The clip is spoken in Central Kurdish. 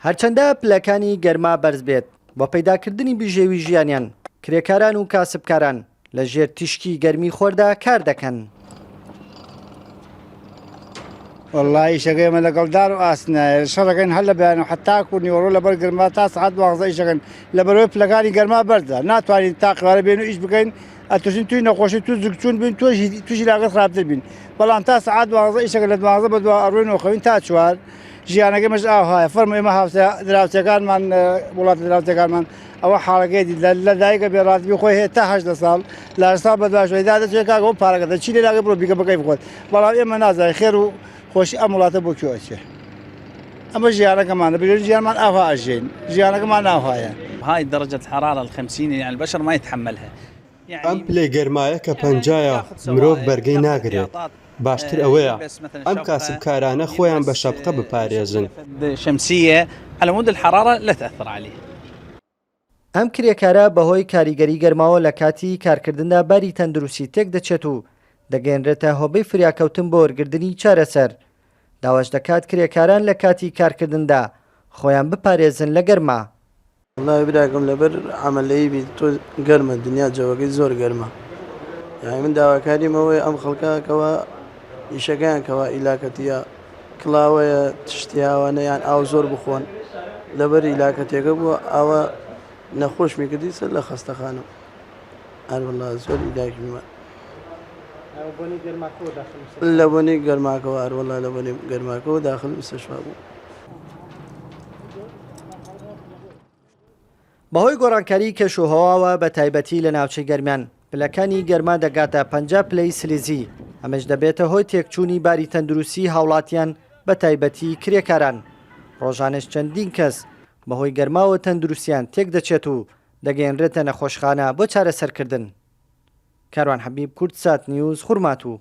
هەرچەندە پلەکانی گەرما بەرز بێت بۆ پەیداکردنی بژێوی ژیانیان کرێکاران و کاسبکاران لە ژێر تیشکی گەرمی خۆردا کار دەکەن. والله ئیشەکەی ئێمە لەگەڵدار و ئاسنایە شەڕەکەین هەر لە بەیان و حتا کوردنی وەڕۆ لەبەر گەرما تا سەعات 12 ئیشەکەن لەبەرەوەی پلەکانی گەرما بەرزە ناتوانین تا قوارە بێن و ئیش بکەین ئەتوشین توی نەخۆشی تو زگچوون بین توشی لاگەت خراپتر بین بەڵام تا سەعات 12 ئیشەکە لە 12 بە دوا ئەڕۆین خەوین تا 4 ژیانەکەمەش ئاوهایە فەرمو ئێمە دراوسەکانمان وڵاتە دراوسەکانمان ئەوە حاڵەکەی لە دایکە بێڕاتبی خۆی هەیە تا 18 ساڵ لە ساڵ بە دواشۆیدا دەچێت کاکە ئەو پارەکەدە چی لێ لاگە بڕۆ بیکە بەکەی بخۆت بەڵام ئێمە نازای خێر و خۆشی ئەم وڵاتە بۆ کوێچێ ئەمە ژیانەکەمانە بێت ژیانمان ئاوا ئەژین ژیانەکەمان ناوهایە. هاي درجة الحرارة ال50 يعني البشر ما يتحملها. ئەم پلەی گەرمایە کە پەنجایە مرۆڤ بەرگەی ناگرێت باشتر ئەوەیە ئەم کاسبکارانە خۆیان بە شەپقە بپارێزن. شمسية على مود الحرارة لا تأثر عليه. ئەم کرێکارە بەهۆی کاریگەری گەرماوە لە کاتی کارکردندا باری تەندروستی تێک دەچێت و دەگەێنرێتە هۆبەی فریاکەوتن بۆ وەرگردنی چارەسەر. داواش دەکات کرێکاران لە کاتی کارکردندا خۆیان بپارێزن لە گەرما. والله براکەم لەبەر عملەیە بی تۆ گەرمە دنیا جەوەکەی زۆر گەرمە یعنی من داواکاریمەوەی ئەم خەڵکەکەوە ئیشەکەیان کەوا ئیلاکەتیە کڵاوەیە تشتیاوانەیان ئاو زۆر بخۆن لەبەر ئیلاکەتێکە بووە ئاوە نەخۆش میکردی سەر لە خەستەخانە هەروەڵا زۆر ئیلاکیمە لە بۆنی گەرماکەوە هەروەڵا لە بۆنی گەرماکەەوە داخل مستەشفا بوو. بەهۆی گۆڕانکاری کەشوهەواوە بە تایبەتی لە ناوچەی گەرمیان پلەکانی گەرما دەگاتە 50 پلەی سلیزی ئەمەش دەبێتە هۆی تێکچوونی باری تەندروستی هاوڵاتیان بە تایبەتی کرێکاران. ڕۆژانش چەندین کەس بەهۆی گەرماوە تەندروستیان تێک دەچێت و دەگەێنرێتە نەخۆشخانە بۆ چارەسەرکردن. کاروان حەبیب، کورتسات نیوز، خورماتوو.